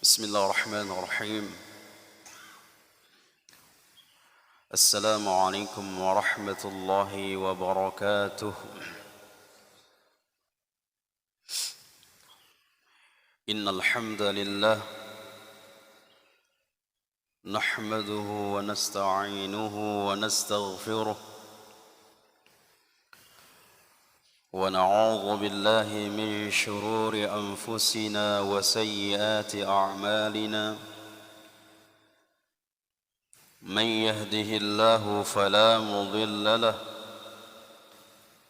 بسم الله الرحمن الرحيم. السلام عليكم ورحمة الله وبركاته. إن الحمد لله نحمده ونستعينه ونستغفره ونعوذ بالله من شرور أنفسنا وسيئات أعمالنا. من يهده الله فلا مضل له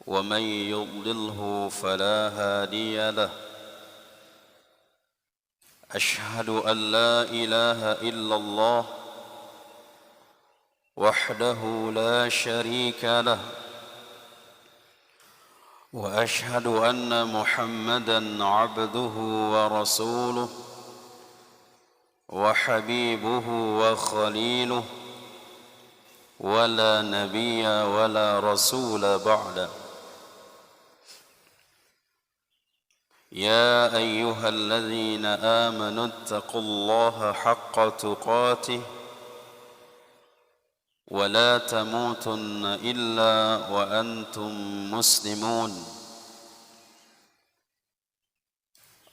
ومن يضلله فلا هادي له. أشهد أن لا إله إلا الله وحده لا شريك له، وأشهد أن محمدًا عبده ورسوله وحبيبه وخليله، ولا نبي ولا رسول بعده. يا أيها الذين آمنوا اتقوا الله حق تقاته ولا تموتن إلا وأنتم مسلمون.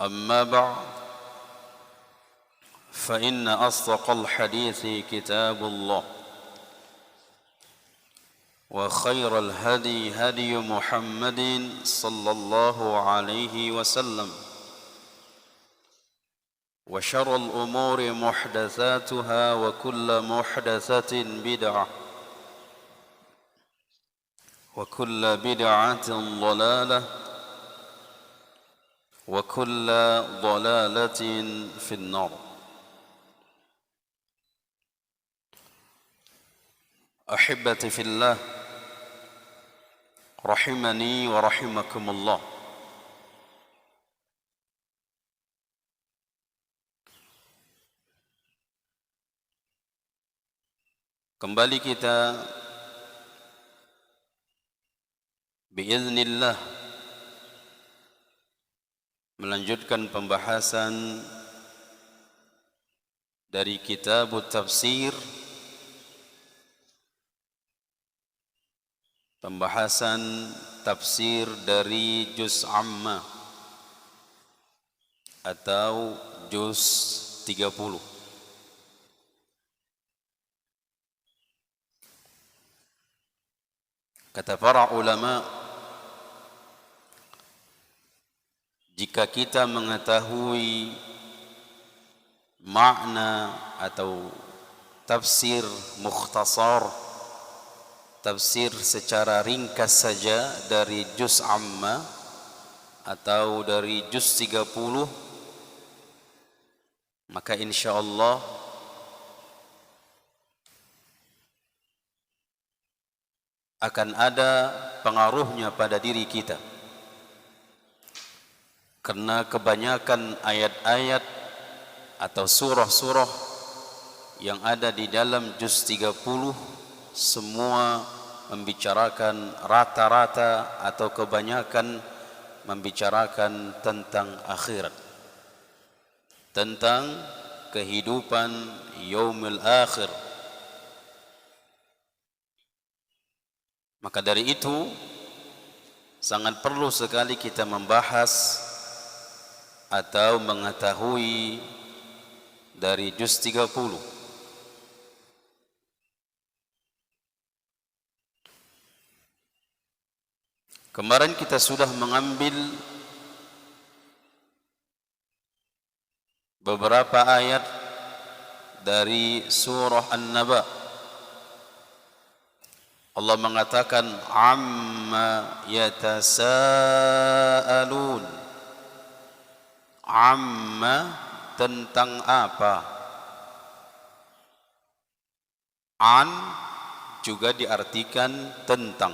أما بعد، فإن أصدق الحديث كتاب الله، وخير الهدي هدي محمد صلى الله عليه وسلم، وشر الأمور محدثاتها وكل محدثة بدعة وكل بدعة ضلالة وكل ضلالة في النار. أحبتي في الله، رحمني ورحمكم الله. Kembali kita biiznillah melanjutkan pembahasan dari kitab tafsir, pembahasan tafsir dari juz amma atau juz 30. Kata para ulama, jika kita mengetahui makna atau tafsir mukhtasar, tafsir secara ringkas saja dari juz amma atau dari juz 30, maka insyaallah akan ada pengaruhnya pada diri kita. Karena kebanyakan ayat-ayat atau surah-surah yang ada di dalam juz 30 semua membicarakan rata-rata atau kebanyakan membicarakan tentang akhirat, tentang kehidupan yaumul akhir. Maka dari itu sangat perlu sekali kita membahas atau mengetahui dari juz 30. Kemarin kita sudah mengambil beberapa ayat dari surah An-Naba. Allah mengatakan amma yatasaalun. Amma tentang apa? An juga diartikan tentang.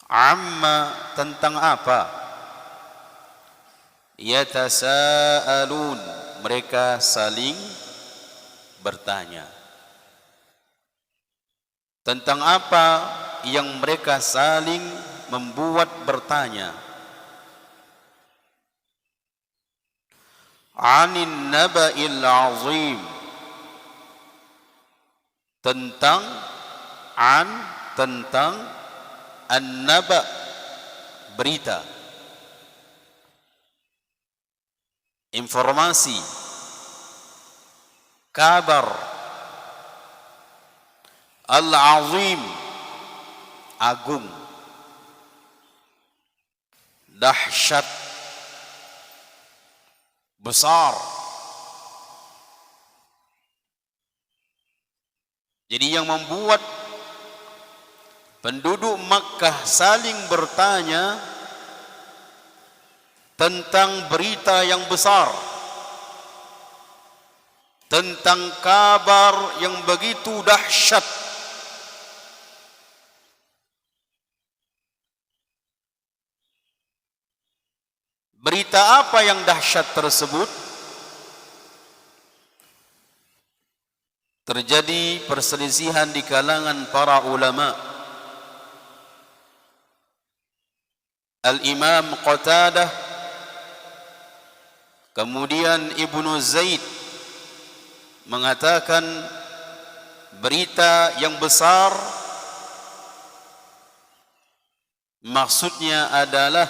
Amma tentang apa? Yatasaalun, mereka saling bertanya. Tentang apa yang mereka saling membuat bertanya? 'anin naba'il 'azim, tentang tentang an-naba, berita, informasi, kabar, al-'azim, agung, dahsyat, besar. Jadi yang membuat penduduk Makkah saling bertanya tentang berita yang besar, tentang kabar yang begitu dahsyat, berita apa yang dahsyat tersebut? Terjadi perselisihan di kalangan para ulama. Al-Imam Qatadah, kemudian Ibnu Zaid mengatakan berita yang besar maksudnya adalah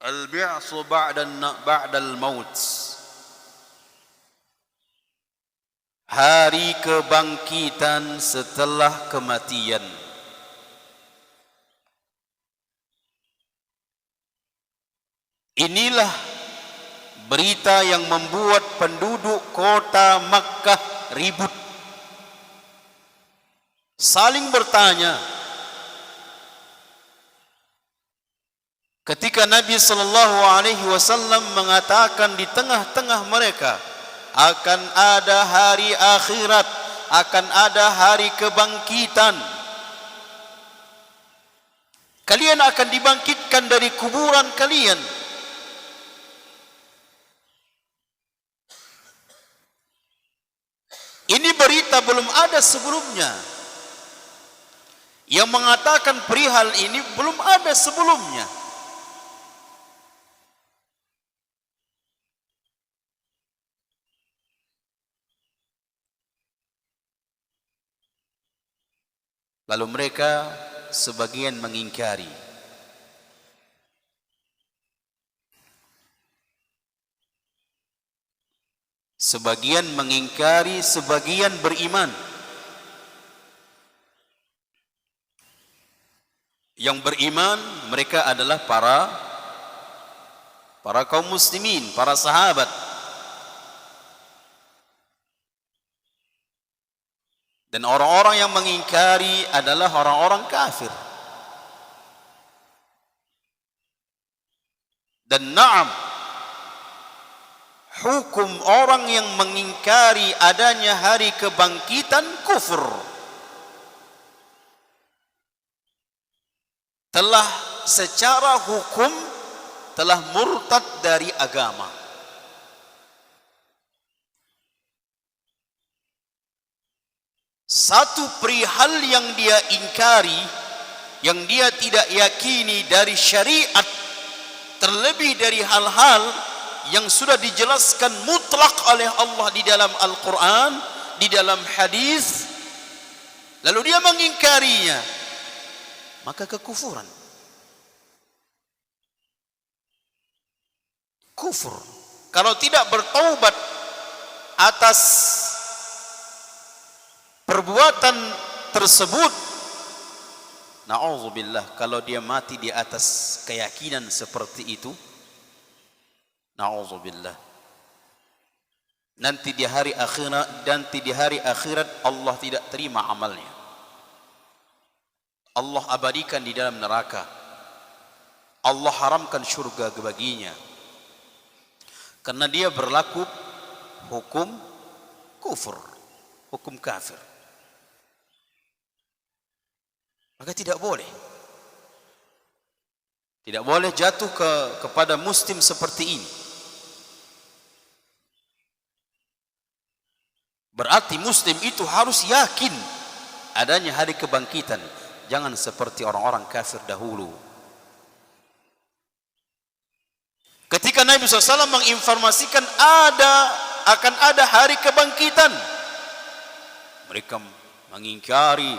al-bi'su ba'dal maut, hari kebangkitan setelah kematian. Inilah berita yang membuat penduduk kota Makkah ribut, saling bertanya. Ketika Nabi sallallahu alaihi wasallam mengatakan di tengah-tengah mereka akan ada hari akhirat, akan ada hari kebangkitan, kalian akan dibangkitkan dari kuburan kalian. Ini berita belum ada sebelumnya. Yang mengatakan perihal ini belum ada sebelumnya. Lalu mereka sebagian mengingkari, sebagian mengingkari, sebagian beriman. Yang beriman mereka adalah para kaum muslimin, para sahabat. Dan orang-orang yang mengingkari adalah orang-orang kafir. Dan na'am, hukum orang yang mengingkari adanya hari kebangkitan kufur, telah secara hukum telah murtad dari agama. Satu perihal yang dia ingkari, yang dia tidak yakini dari syariat, terlebih dari hal-hal yang sudah dijelaskan mutlak oleh Allah di dalam Al-Quran, di dalam hadis, lalu dia mengingkarinya, maka kekufuran, kufur. Kalau tidak bertaubat atas perbuatan tersebut, na'udzubillah, kalau dia mati di atas keyakinan seperti itu, na'udzubillah, nanti di hari akhirat Allah tidak terima amalnya. Allah abadikan di dalam neraka. Allah haramkan syurga baginya, karena dia berlaku hukum kufur, hukum kafir. Maka tidak boleh jatuh kepada muslim seperti ini. Berarti muslim itu harus yakin adanya hari kebangkitan. Jangan seperti orang-orang kafir dahulu. Ketika Nabi SAW menginformasikan akan ada hari kebangkitan, mereka mengingkari,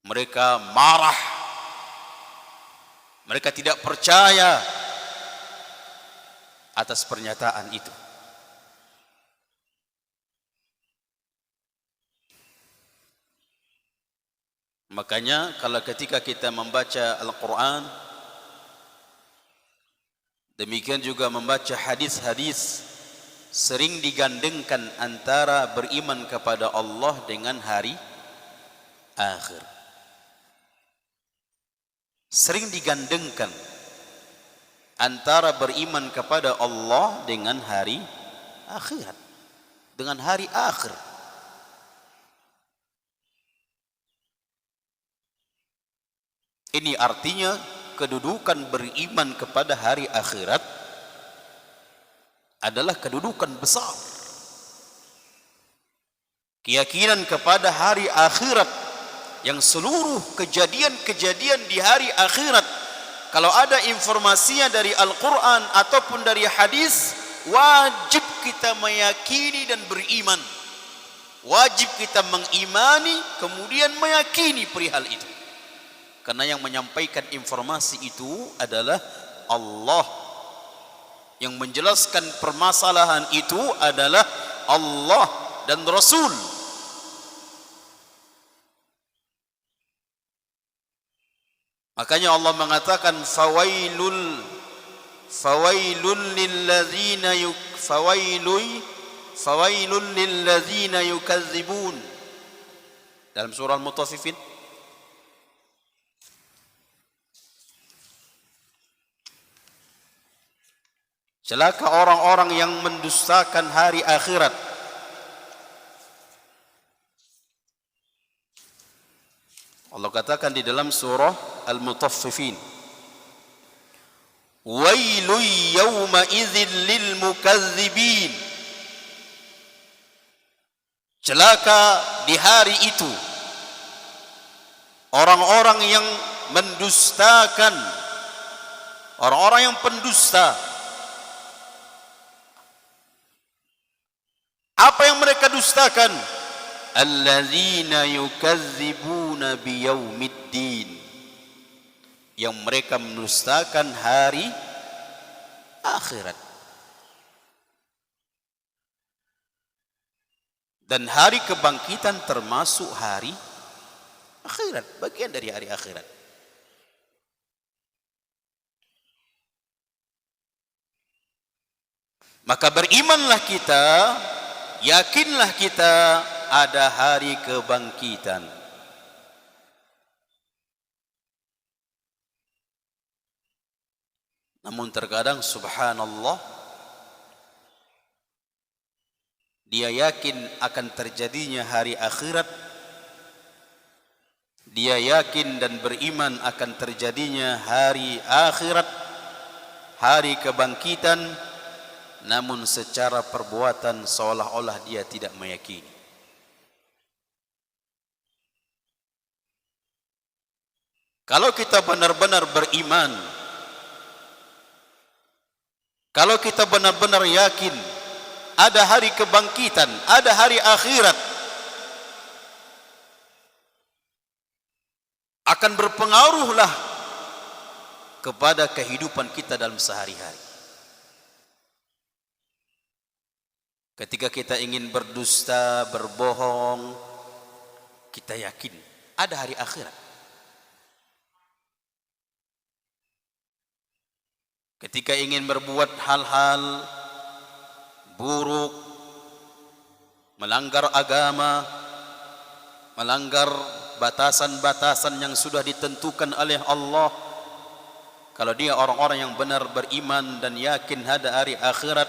mereka marah, mereka tidak percaya atas pernyataan itu. Makanya kalau ketika kita membaca Al-Quran, demikian juga membaca hadis-hadis, sering digandengkan antara beriman kepada Allah dengan hari akhir. Sering digandengkan antara beriman kepada Allah dengan hari akhirat, dengan hari akhir. Ini artinya kedudukan beriman kepada hari akhirat adalah kedudukan besar. Keyakinan kepada hari akhirat, yang seluruh kejadian-kejadian di hari akhirat, kalau ada informasinya dari Al-Quran ataupun dari hadis, wajib kita meyakini dan beriman. Wajib kita mengimani kemudian meyakini perihal itu. Karena yang menyampaikan informasi itu adalah Allah. Yang menjelaskan permasalahan itu adalah Allah dan Rasul. Makanya Allah mengatakan fawailul lilladzina yukazzibun dalam surah Al-Mutaffifin. Celaka orang-orang yang mendustakan hari akhirat. Allah katakan di dalam surah Al-Mutaffifin, wailun yawma idzin lil mukazzibin. Celaka di hari itu orang-orang yang mendustakan, orang-orang yang pendusta. Apa yang mereka dustakan? Alladzina yukazzibuna biyaumiddin, yang mereka mendustakan hari akhirat. Dan hari kebangkitan termasuk hari akhirat, bagian dari hari akhirat. Maka berimanlah kita, yakinlah kita ada hari kebangkitan. Namun terkadang subhanallah, dia yakin akan terjadinya hari akhirat, dia yakin dan beriman akan terjadinya hari akhirat, hari kebangkitan, namun secara perbuatan seolah-olah dia tidak meyakini. Kalau kita benar-benar beriman, kalau kita benar-benar yakin ada hari kebangkitan, ada hari akhirat, akan berpengaruhlah kepada kehidupan kita dalam sehari-hari. Ketika kita ingin berdusta, berbohong, kita yakin ada hari akhirat. Ketika ingin berbuat hal-hal buruk, melanggar agama, melanggar batasan-batasan yang sudah ditentukan oleh Allah, kalau dia orang-orang yang benar beriman dan yakin ada hari akhirat,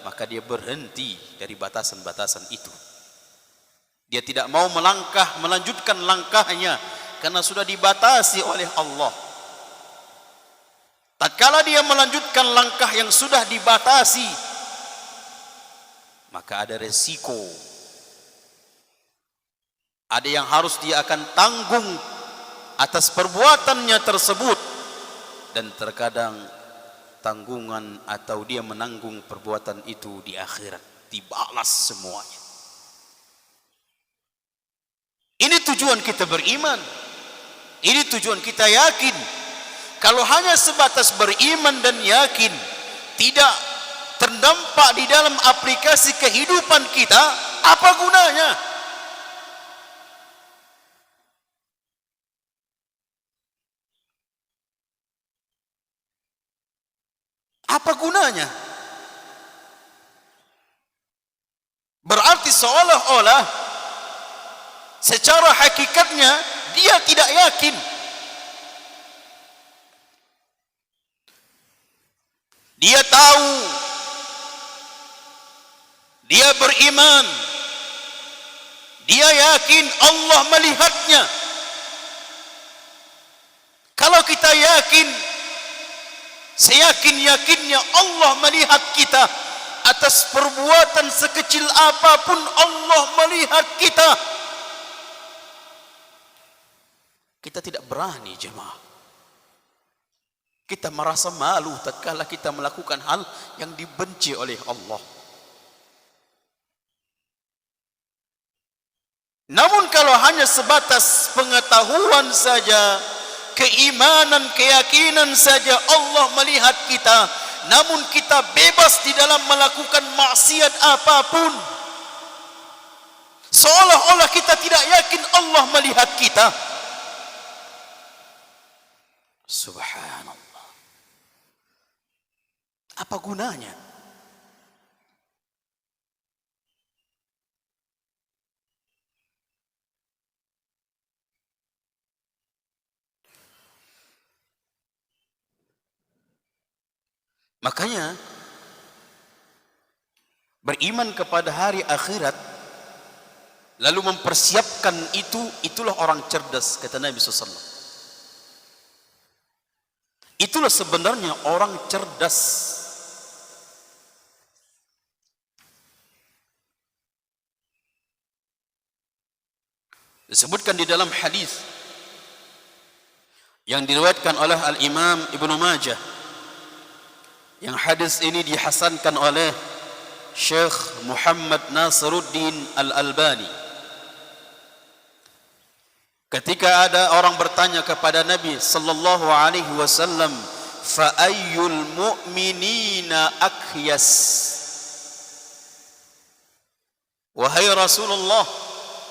maka dia berhenti dari batasan-batasan itu. Dia tidak mau melangkah, melanjutkan langkahnya karena sudah dibatasi oleh Allah. Tatkala dia melanjutkan langkah yang sudah dibatasi, maka ada resiko. Ada yang harus dia akan tanggung atas perbuatannya tersebut. Dan terkadang tanggungan atau dia menanggung perbuatan itu di akhirat, dibalas semuanya. Ini tujuan kita beriman. Ini tujuan kita yakin. Kalau hanya sebatas beriman dan yakin, tidak terdampak di dalam aplikasi kehidupan kita, apa gunanya? Apa gunanya? Berarti seolah-olah secara hakikatnya dia tidak yakin. Dia tahu, dia beriman, dia yakin Allah melihatnya. Kalau kita yakin, seyakin-yakinnya Allah melihat kita, atas perbuatan sekecil apapun Allah melihat kita. Kita tidak berani jemaah. Kita merasa malu tatkala kita melakukan hal yang dibenci oleh Allah. Namun kalau hanya sebatas pengetahuan saja, keimanan, keyakinan saja Allah melihat kita, namun kita bebas di dalam melakukan maksiat apapun, seolah-olah kita tidak yakin Allah melihat kita. Subhanallah. Apa gunanya? Makanya beriman kepada hari akhirat lalu mempersiapkan itu, itulah orang cerdas, kata Nabi SAW. Itulah sebenarnya orang cerdas. Disebutkan di dalam hadis yang diriwayatkan oleh Al-Imam Ibnu Majah, yang hadis ini dihasankan oleh Syekh Muhammad Nasiruddin Al-Albani. Ketika ada orang bertanya kepada Nabi sallallahu alaihi wasallam, fa ayyul mu'minina akyas? Wahai Rasulullah,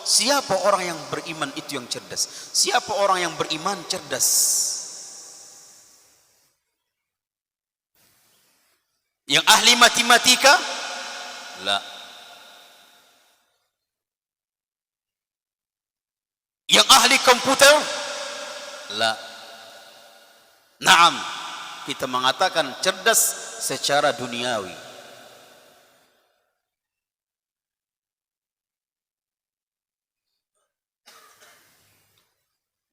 siapa orang yang beriman itu yang cerdas? Siapa orang yang beriman cerdas? Yang ahli matematika? La. Yang ahli komputer? La. Naam, kita mengatakan cerdas secara duniawi.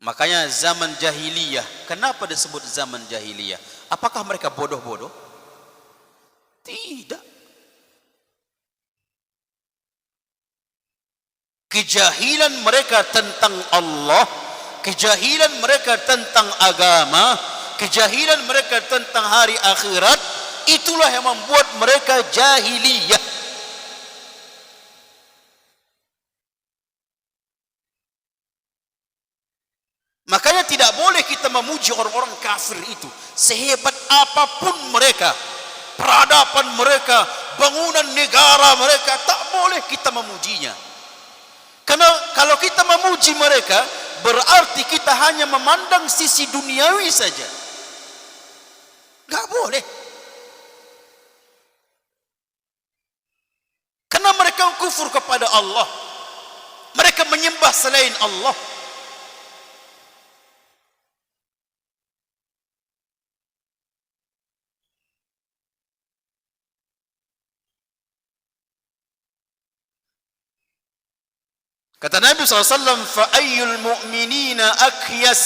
Makanya zaman jahiliyah, kenapa disebut zaman jahiliyah? Apakah mereka bodoh-bodoh? Tidak. Kejahilan mereka tentang Allah, kejahilan mereka tentang agama, kejahilan mereka tentang hari akhirat, itulah yang membuat mereka jahiliyah. Makanya tidak boleh kita memuji orang-orang kafir itu, sehebat apapun mereka, peradaban mereka, bangunan negara mereka, tak boleh kita memujinya. Karena kalau kita memuji mereka, berarti kita hanya memandang sisi duniawi saja. Enggak boleh. Karena mereka kufur kepada Allah, mereka menyembah selain Allah. Kata Nabi SAW, fa'ayyul mu'minina akyas?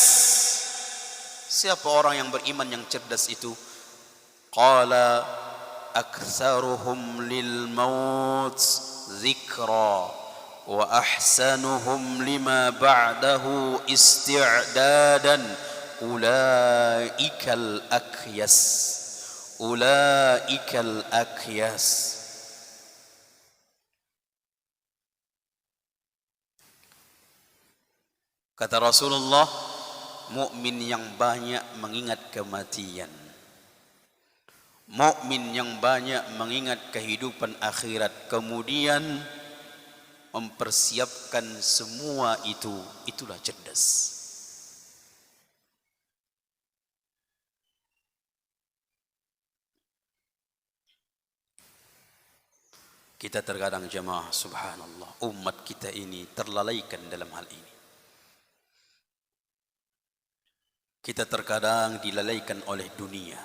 Siapa orang yang beriman yang cerdas itu? Qala aktsaruhum lil maut zikra wa ahsanuhum lima ba'dahu isti'dadan ulaikal akyas. ulaikal akyas. Kata Rasulullah, mukmin yang banyak mengingat kematian, mukmin yang banyak mengingat kehidupan akhirat, kemudian mempersiapkan semua itu, itulah cerdas. Kita terkadang jemaah, subhanallah, umat kita ini terlalaikan dalam hal ini. Kita terkadang dilalaikan oleh dunia,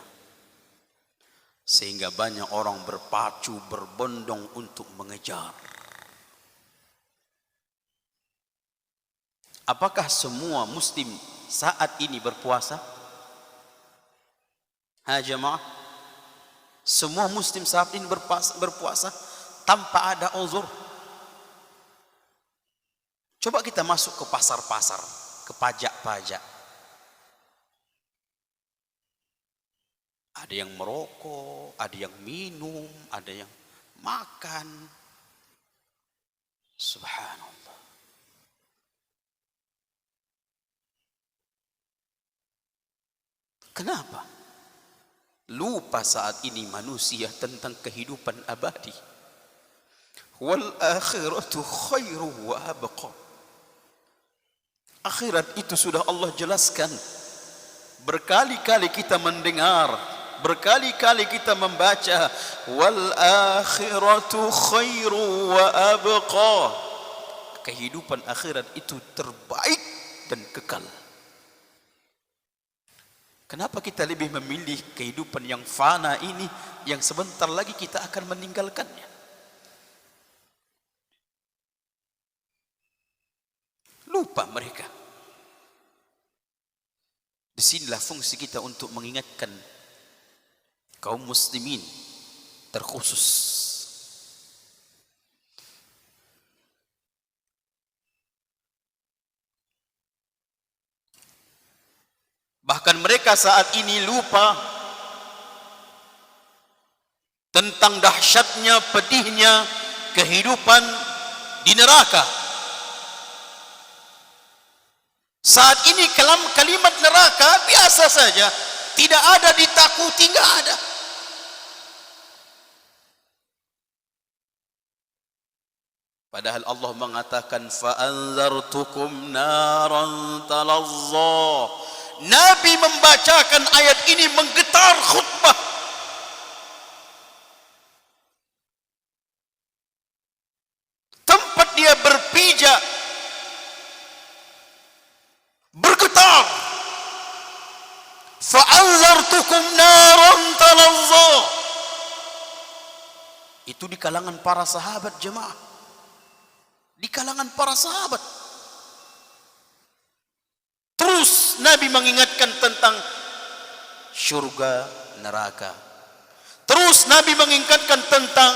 sehingga banyak orang berpacu, berbondong untuk mengejar. Apakah semua muslim saat ini berpuasa? Ha jemaah? Semua muslim saat ini berpuasa tanpa ada uzur? Coba kita masuk ke pasar-pasar, ke pajak-pajak. Ada yang merokok, ada yang minum, ada yang makan. Subhanallah. Kenapa? Lupa saat ini manusia tentang kehidupan abadi. Wal akhiratu khairu wa abqa. Akhirat itu sudah Allah jelaskan. Berkali-kali kita mendengar, berkali-kali kita membaca, wal akhiratu khairu wa abqa. Kehidupan akhirat itu terbaik dan kekal. Kenapa kita lebih memilih kehidupan yang fana ini, yang sebentar lagi kita akan meninggalkannya? Lupa mereka. Disinilah fungsi kita untuk mengingatkan kaum muslimin terkhusus. Bahkan mereka saat ini lupa tentang dahsyatnya, pedihnya kehidupan di neraka. Saat ini kalimat neraka biasa saja, tidak ada ditakuti, tidak ada. Padahal Allah mengatakan fa'anzartukum naran talazza. Nabi membacakan ayat ini menggetar khutbah. Tempat dia berpijak, bergetar. Fa'anzartukum naran talazza. Itu di kalangan para sahabat jemaah. Di kalangan para sahabat. Terus Nabi mengingatkan tentang surga, neraka. Terus Nabi mengingatkan tentang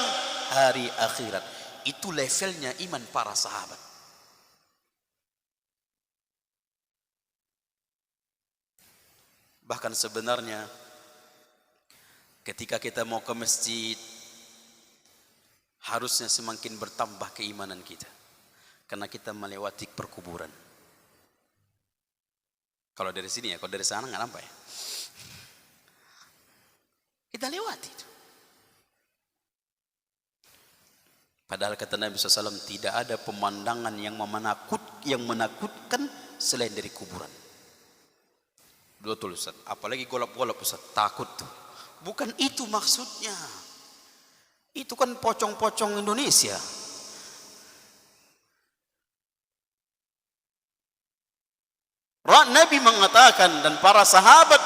hari akhirat. Itu levelnya iman para sahabat. Bahkan sebenarnya ketika kita mau ke masjid, harusnya semakin bertambah keimanan kita, karena kita melewati perkuburan. Kalau dari sini ya, kalau dari sana nggak nampak ya. Kita lewati itu. Padahal kata Nabi SAW, tidak ada pemandangan yang menakutkan selain dari kuburan. Betul Ustaz, apalagi golap-golap Ustaz, takut tuh. Bukan itu maksudnya. Itu kan pocong-pocong Indonesia. Nabi mengatakan dan para sahabat,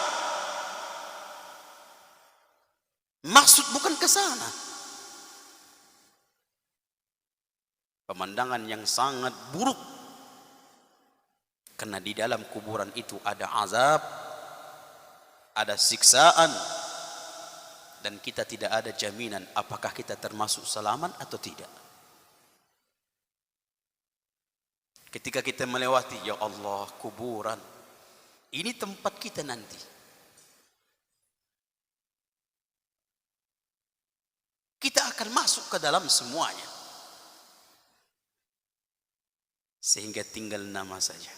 maksud bukan ke sana. Pemandangan yang sangat buruk, karena di dalam kuburan itu ada azab, ada siksaan, dan kita tidak ada jaminan apakah kita termasuk selamat atau tidak. Ketika kita melewati, ya Allah, kuburan, ini tempat kita nanti. kita akan masuk ke dalam semuanya. Sehingga tinggal nama saja.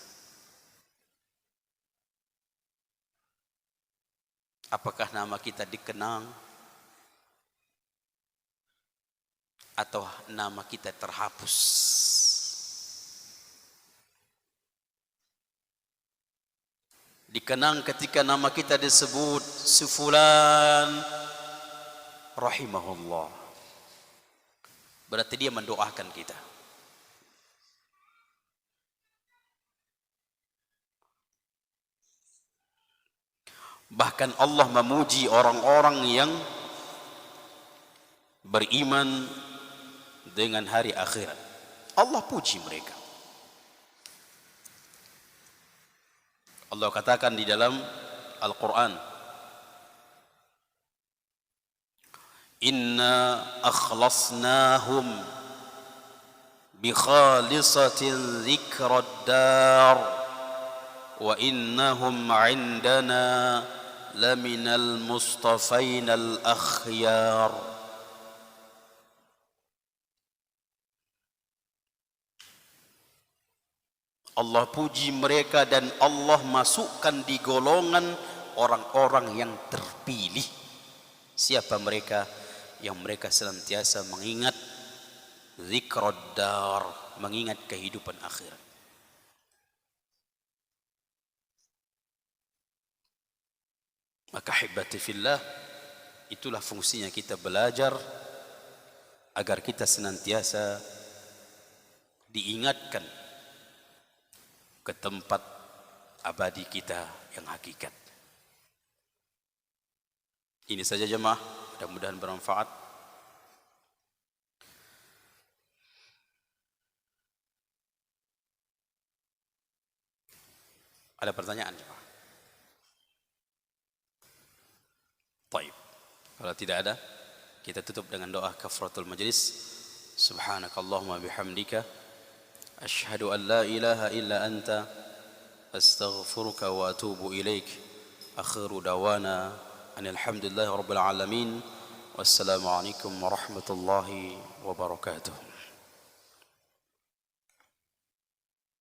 Apakah nama kita dikenang atau nama kita terhapus? Dikenang ketika nama kita disebut si fulan rahimahullah, berarti dia mendoakan kita. Bahkan Allah memuji orang-orang yang beriman dengan hari akhirat. Allah puji mereka. Allah katakan di dalam Al-Quran, Inna akhlasnahum bi khalisatin dzikrad dar wa innahum 'indana laminal mustafainal akhyar. Allah puji mereka dan Allah masukkan di golongan orang-orang yang terpilih. Siapa mereka? Yang mereka senantiasa mengingat zikrad dar, mengingat kehidupan akhirat. Maka hibati fillah, itulah fungsinya kita belajar agar kita senantiasa diingatkan ke tempat abadi kita yang hakikat. Ini saja jemaah, mudah-mudahan bermanfaat. Ada pertanyaan jemaah? Baik. Kalau tidak ada, kita tutup dengan doa kafaratul majlis. Subhanakallahumma bihamdika asyhadu an la ilaha illa anta astaghfiruka wa atubu ilaik. Akhiru dawana alhamdulillahi rabbil alamin. Wassalamu alaikum warahmatullahi wabarakatuh.